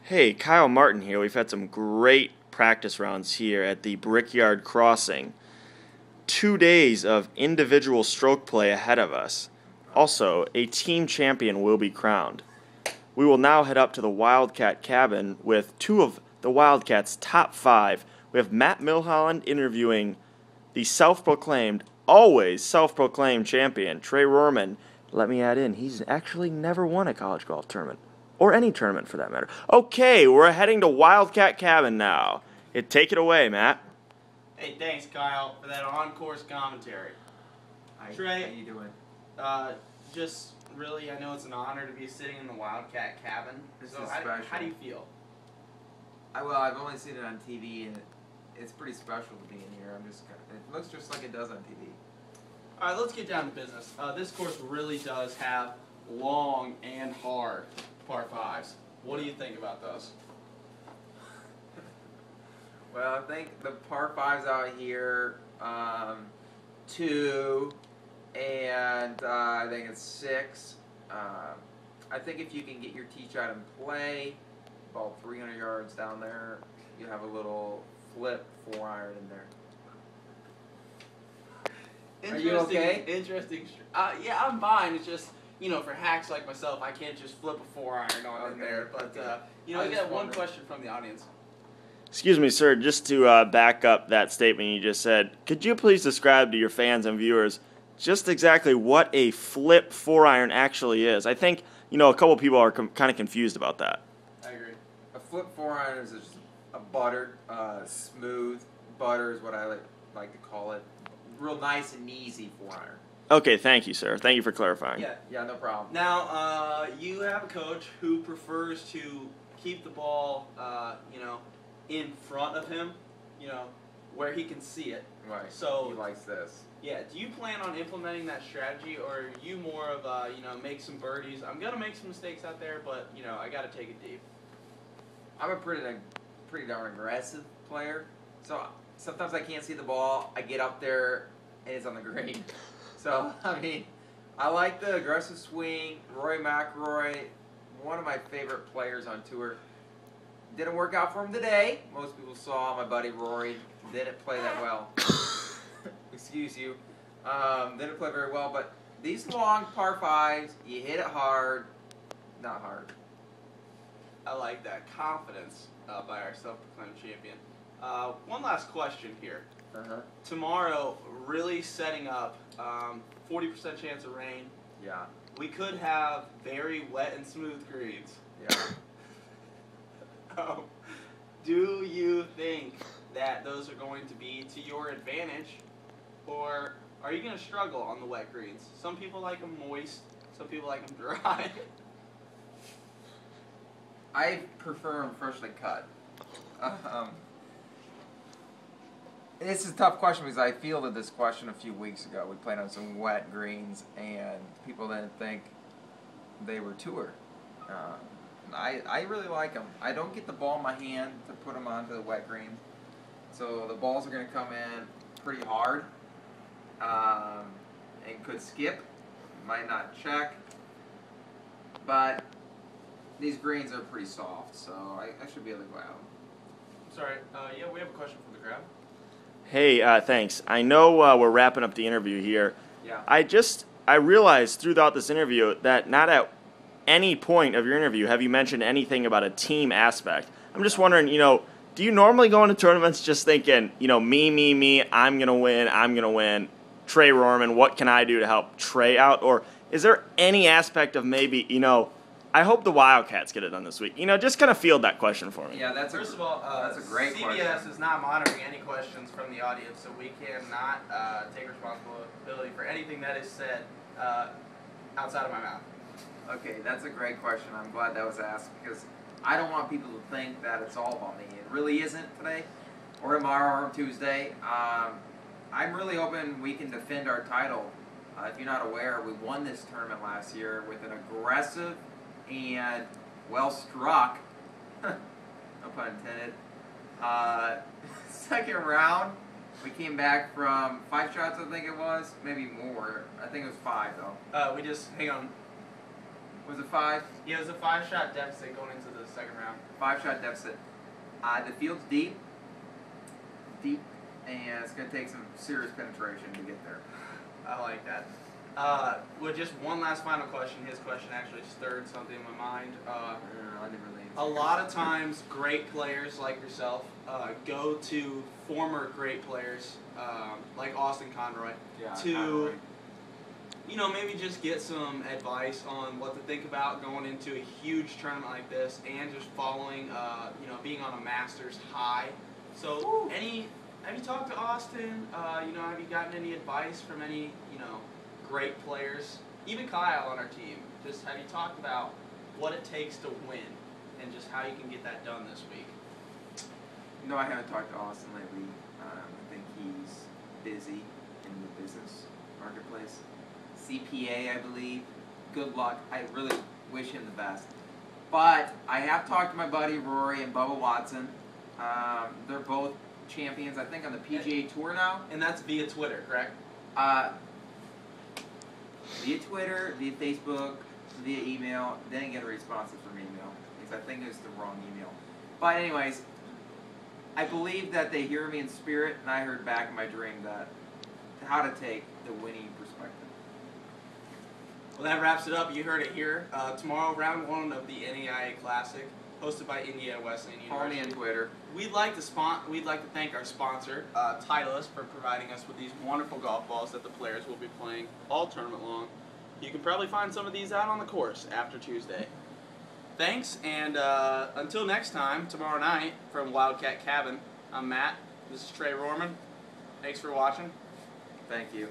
Hey, Kyle Martin here. We've had some great practice rounds here at the Brickyard Crossing. 2 days of individual stroke play ahead of us. Also, a team champion will be crowned. We will now head up to the Wildcat cabin with two of the Wildcats' top 5. We have Matt Milholland interviewing the always self-proclaimed champion, Trey Rohrman. Let me add in, he's actually never won a college golf tournament. Or any tournament, for that matter. Okay, we're heading to Wildcat Cabin now. Take it away, Matt. Hey, thanks, Kyle, for that on-course commentary. Hi, Trey, how you doing? Just really, I know it's an honor to be sitting in the Wildcat Cabin. This So is how special. do you feel? I've only seen it on TV, and it's pretty special to be in here. It looks just like it does on TV. All right, let's get down to business. This course really does have long and hard par 5s. What do you think about those? Well, I think the par 5s out here, 2, and I think it's 6. I think if you can get your tee shot in play, about 300 yards down there, you have a little flip 4-iron in there. Are you okay? Interesting. Yeah, I'm fine. It's just, for hacks like myself, I can't just flip a 4-iron on in there. But, I got one question from the audience. Excuse me, sir, just to back up that statement you just said, could you please describe to your fans and viewers just exactly what a flip 4-iron actually is? I think, a couple people are kind of confused about that. I agree. A flip 4-iron is just a buttered, smooth, butter is what I like to call it. Real nice and easy 4-iron. Okay, thank you, sir. Thank you for clarifying. Yeah, no problem. Now, you have a coach who prefers to keep the ball, in front of him, where he can see it. Right. So he likes this. Yeah. Do you plan on implementing that strategy, or are you more of a, make some birdies? I'm gonna make some mistakes out there, but I gotta take it deep. I'm a pretty darn aggressive player, so sometimes I can't see the ball. I get up there and it's on the green. So I like the aggressive swing. Rory McIlroy, one of my favorite players on tour. Didn't work out for him today. Most people saw my buddy Rory didn't play that well. Excuse you. Didn't play very well, but these long par 5s, you hit it hard, not hard. I like that confidence by our self-proclaimed champion. One last question here. Tomorrow, really setting up 40% chance of rain. Yeah. We could have very wet and smooth greens. Yeah. Do you think that those are going to be to your advantage, or are you going to struggle on the wet greens? Some people like them moist, some people like them dry. I prefer them freshly cut. This is a tough question because I fielded this question a few weeks ago. We played on some wet greens, and people didn't think they were tour. I really like them. I don't get the ball in my hand to put them onto the wet green. So the balls are going to come in pretty hard and could skip, might not check. But these greens are pretty soft, so I should be able to go out. Sorry, yeah, we have a question from the crowd. Hey, thanks. I know we're wrapping up the interview here. Yeah. I realized throughout this interview that not at any point of your interview have you mentioned anything about a team aspect. I'm just wondering, do you normally go into tournaments just thinking, me, I'm going to win, Trey Rohrman, what can I do to help Trey out? Or is there any aspect of maybe, I hope the Wildcats get it done this week. Just kind of field that question for me. Yeah, First of all, that's a great CBS question. is not monitoring any questions from the audience, so we cannot take responsibility for anything that is said outside of my mouth. Okay, that's a great question. I'm glad that was asked because I don't want people to think that it's all about me. It really isn't today or tomorrow or Tuesday. I'm really hoping we can defend our title. If you're not aware, we won this tournament last year with an aggressive and well-struck, no pun intended, second round. We came back from 5 shots, I think it was, maybe more. I think it was 5, though. Hang on. Was it 5? Yeah, it was a 5-shot deficit going into the second round. 5-shot deficit. The field's deep, and it's going to take some serious penetration to get there. I like that. With just one last final question, his question actually stirred something in my mind. I didn't really A lot of times, great players like yourself go to former great players like Austin Conroy to, you know, maybe just get some advice on what to think about going into a huge tournament like this and just following, you know, being on a Masters high. So, have you talked to Austin? You know, have you gotten any advice from any, you know, great players? Even Kyle on our team. Just have you talked about what it takes to win and just how you can get that done this week? No, I haven't talked to Austin lately. I think he's busy in the business marketplace. CPA, I believe. Good luck. I really wish him the best. But I have talked to my buddy Rory and Bubba Watson. They're both champions, I think, on the PGA Tour now. And that's via Twitter, correct? Via Twitter, via Facebook, via email. Didn't get a response from email because I think it was the wrong email. But anyways, I believe that they hear me in spirit, and I heard back in my dream that how to take the winning perspective. Well, that wraps it up. You heard it here. Tomorrow, round 1 of the NAIA Classic, hosted by Indiana Wesleyan University. Follow me on Twitter. We'd like to thank our sponsor, Titleist, for providing us with these wonderful golf balls that the players will be playing all tournament long. You can probably find some of these out on the course after Tuesday. Thanks, and until next time, tomorrow night, from Wildcat Cabin, I'm Matt. This is Trey Rohrman. Thanks for watching. Thank you.